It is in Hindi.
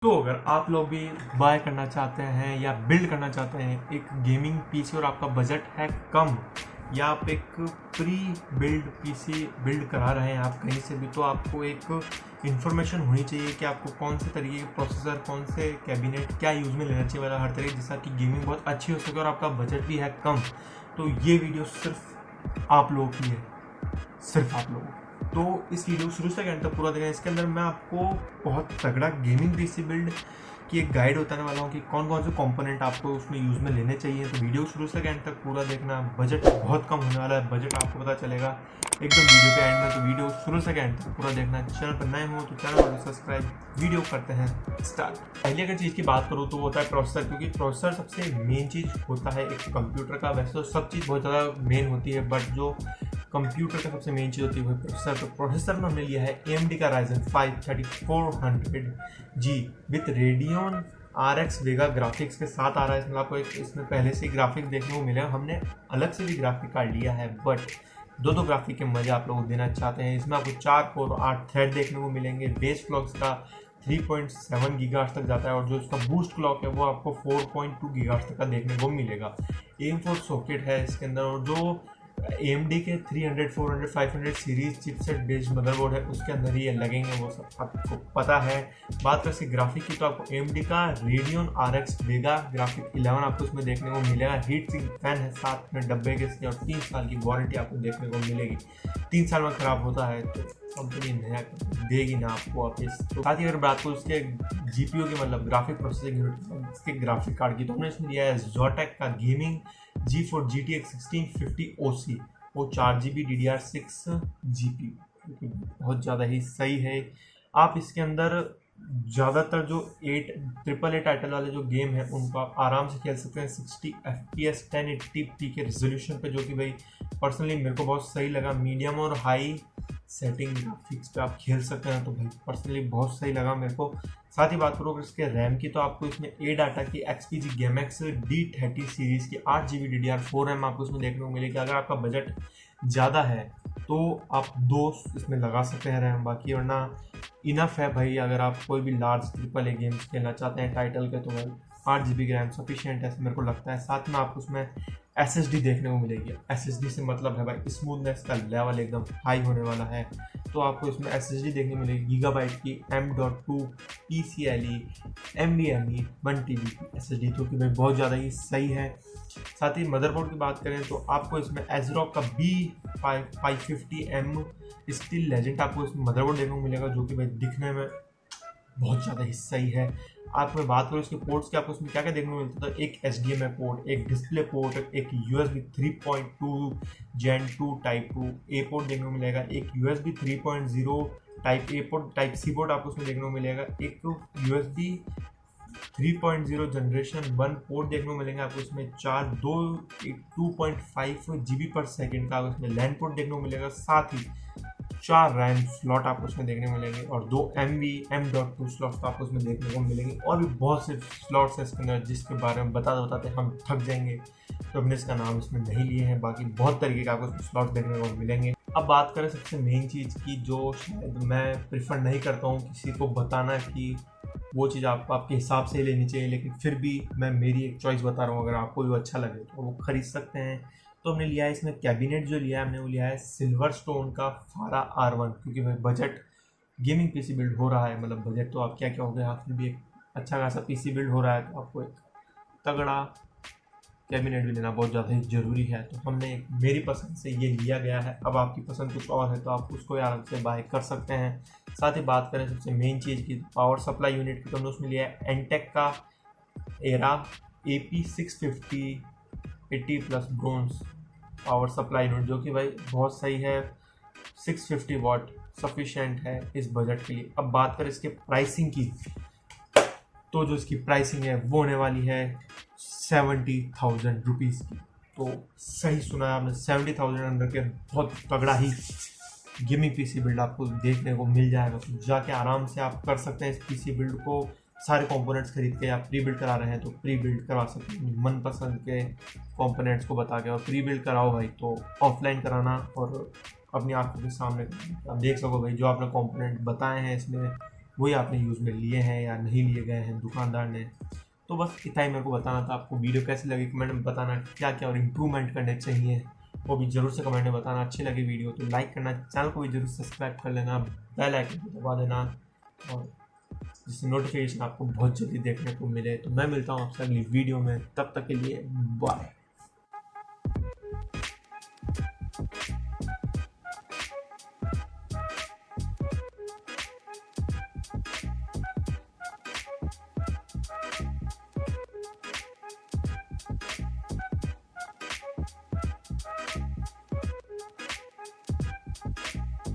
तो अगर आप लोग भी बाय करना चाहते हैं या बिल्ड करना चाहते हैं एक गेमिंग पीसी और आपका बजट है कम, या आप एक प्री बिल्ड पीसी बिल्ड करा रहे हैं आप कहीं से भी, तो आपको एक इन्फॉर्मेशन होनी चाहिए कि आपको कौन से तरीके के प्रोसेसर, कौन से कैबिनेट क्या यूज़ में लेना चाहिए वाला हर तरीके, जिससे आपकी गेमिंग बहुत अच्छी हो सके और आपका बजट भी है कम। तो ये वीडियो सिर्फ आप लोगों के लिए, सिर्फ आप लोगों। तो इस वीडियो शुरू से एंड तक पूरा देखें। इसके अंदर मैं आपको बहुत तगड़ा गेमिंग पीसी बिल्ड की एक गाइड बताने वाला हूँ कि कौन कौन से कंपोनेंट आपको उसमें यूज़ में लेने चाहिए। तो वीडियो शुरू से एंड तक पूरा देखना। बजट बहुत कम होने वाला है, बजट आपको पता चलेगा एकदम वीडियो के एंड में। तो वीडियो शुरू से एंड तक पूरा देखना। चैनल पर नए हो तो चैनल को सब्सक्राइब। वीडियो करते हैं स्टार्ट। पहले अगर चीज़ की बात करूँ तो वो होता है प्रोसेसर, क्योंकि प्रोसेसर सबसे मेन चीज़ होता है एक कंप्यूटर का। वैसे तो सब चीज़ बहुत ज़्यादा मेन होती है, बट जो कंप्यूटर का सबसे मेन चीज़ होती है वो प्रोसेसर। तो प्रोसेसर में हमने लिया है AMD का Ryzen 5 3400G with Radeon RX Vega graphics के साथ आ रहा है। इसमें आपको एक इसमें पहले से ग्राफिक देखने को मिलेगा। हमने अलग से भी ग्राफिक कार्ड लिया है, बट दो ग्राफिक के मजे आप लोगों को देना चाहते हैं। इसमें आपको 4 कोर 8 थ्रेड देखने को मिलेंगे। बेस क्लॉक का 3.7 गीगाहर्ट्ज तक जाता है, और जो इसका बूस्ट क्लॉक है वो आपको 4.2 गीगाहर्ट्ज तक का देखने को मिलेगा। AM4 सॉकेट है इसके अंदर, और जो AMD के 300, 400, 500 सीरीज चिपसेट बेस्ड मदरबोर्ड है उसके अंदर ही ये लगेंगे, वो सब आपको पता है। बात करें इसकी ग्राफिक की तो आपको AMD का Radeon RX Vega ग्राफिक 11 आपको इसमें देखने को मिलेगा। हीट सिंक फैन है साथ में डब्बे के इसके, और 3 साल की वारंटी आपको देखने को मिलेगी। 3 साल में खराब होता है तो कंपनी नया देगी ना आपको वापस। तो साथ ही अगर बात करूँ इसके GPU की, मतलब ग्राफिक प्रोसेसिंग यूनिट, इसके ग्राफिक कार्ड की, तो हमने इसमें लिया है Zotac का गेमिंग G4 GTX 1650 OC, वो 4GB DDR6 GPU, क्योंकि बहुत ज़्यादा ही सही है। आप इसके अंदर ज़्यादातर जो 8 AAA टाइटल वाले जो गेम हैं उनको आप आराम से खेल सकते हैं 60 FPS 1080p के रेजोल्यूशन पे, जो कि भाई पर्सनली मेरे को बहुत सही लगा। मीडियम और हाई सेटिंग ग्राफिक्स पे आप खेल सकते हैं, तो भाई पर्सनली बहुत सही लगा मेरे को। साथ ही बात करो अगर इसके रैम की, तो आपको इसमें ADATA की XPG GameX D30 सीरीज़ की 8GB DDR4 रैम आपको इसमें देखने को मिलेगी। अगर आपका बजट ज़्यादा है तो आप 2 इसमें लगा सकते हैं रैम, बाकी वरना इनफ है भाई। अगर आप कोई भी लार्ज AAA गेम्स खेलना चाहते हैं टाइटल के, तो भाई 8GB की रैम सफिशिएंट है मेरे को लगता है। साथ में आपको उसमें SSD देखने को मिलेगी। SSD से मतलब है भाई स्मूथनेस का लेवल एकदम हाई होने वाला है, तो आपको इसमें SSD देखने को मिलेगी गीगाबाइट की M.2 PCIe NVMe 1TB की SSD, जो कि भाई बहुत ज़्यादा ही सही है। साथ ही मदरबोर्ड की बात करें तो आपको इसमें ASRock का B550M स्टील लेजेंड आपको इसमें मदरबोर्ड देखने को मिलेगा, जो कि भाई दिखने में बहुत ज़्यादा ही सही है। आप मैं बात करूँ इसके पोर्ट्स की, आपको इसमें क्या क्या देखने को मिलता था, एक HDMI पोर्ट, एक डिस्प्ले पोर्ट, एक USB 3.2 Gen 2 type 2 A port देखने को मिलेगा, एक USB 3.0 type A port type C port आपको उसमें देखने को मिलेगा, एक USB 3.0 जनरेशन 1 पोर्ट देखने को मिलेंगे आपको इसमें, 2.5 GB पर सेकेंड का इसमें लैंड पोर्ट देखने को मिलेगा। साथ ही 4 रैम स्लॉट आपको उसमें देखने को मिलेंगे, और 2 MV M.2 स्लॉट्स आपको उसमें देखने को मिलेंगे। और भी बहुत से स्लॉट्स हैं इसके अंदर जिसके बारे में बताते हम थक जाएंगे, तो हमने इसका नाम इसमें नहीं लिए हैं। बाकी बहुत तरीके के आपको स्लॉट्स देखने को मिलेंगे। अब बात करें सबसे मेन चीज़ की, जो शायद मैं प्रिफर नहीं करता हूँ किसी को बताना कि वो चीज़ आपको आपके हिसाब से लेनी चाहिए, लेकिन फिर भी मैं मेरी एक चॉइस बता रहा हूँ। अगर आपको भी अच्छा लगे तो वो खरीद सकते हैं। तो हमने लिया है इसमें कैबिनेट, जो लिया है हमने वो लिया है सिल्वरस्टोन का फारा R1, क्योंकि भाई बजट गेमिंग पीसी बिल्ड हो रहा है, मतलब बजट तो आप क्या क्या हो गया, फिर भी एक अच्छा खासा पीसी बिल्ड हो रहा है, तो आपको एक तगड़ा कैबिनेट भी लेना बहुत ज़्यादा ही ज़रूरी है। तो हमने मेरी पसंद से ये लिया गया है। अब आपकी पसंद कुछ और है तो आप उसको आराम से बाय कर सकते हैं। साथ ही बात करें सबसे मेन चीज़ की, पावर सप्लाई यूनिट की, तो हमने उसमें लिया है एंटेक का era AP650 80+ bronze power supply unit, जो कि भाई बहुत सही है। 650 वाट सफिशिएंट है इस बजट के लिए। अब बात करें इसके प्राइसिंग की, तो जो इसकी प्राइसिंग है वो होने वाली है 70,000 रुपीज़ की। तो सही सुना है आपने, 70,000 अंदर के बहुत तगड़ा ही गेमिंग पीसी बिल्ड आपको देखने को मिल जाएगा। तो जाके आराम से आप कर सकते हैं इस पीसी बिल्ड को। सारे कंपोनेंट्स खरीद के आप प्री बिल्ड करा रहे हैं तो प्री बिल्ड करवा सकते हैं मनपसंद के कंपोनेंट्स को बता के। और प्री बिल्ड कराओ भाई तो ऑफलाइन कराना, और अपनी आंखों के सामने आप देख सको भाई जो आपने कंपोनेंट बताए हैं इसमें वही आपने यूज़ में लिए हैं या नहीं लिए गए हैं दुकानदार ने। तो बस इतना ही मेरे को बताना था। आपको वीडियो कैसी लगी कमेंट में बताना, क्या क्या और इम्प्रूवमेंट करने चाहिए वो भी ज़रूर से कमेंट में बताना। अच्छी लगी वीडियो तो लाइक करना, चैनल को भी जरूर सब्सक्राइब कर लेना, बेल आइकन को दबा देना, और जिससे नोटिफिकेशन आपको बहुत जल्दी देखने को मिले। तो मैं मिलता हूँ आपसे अगली वीडियो में, तब तक के लिए बाय।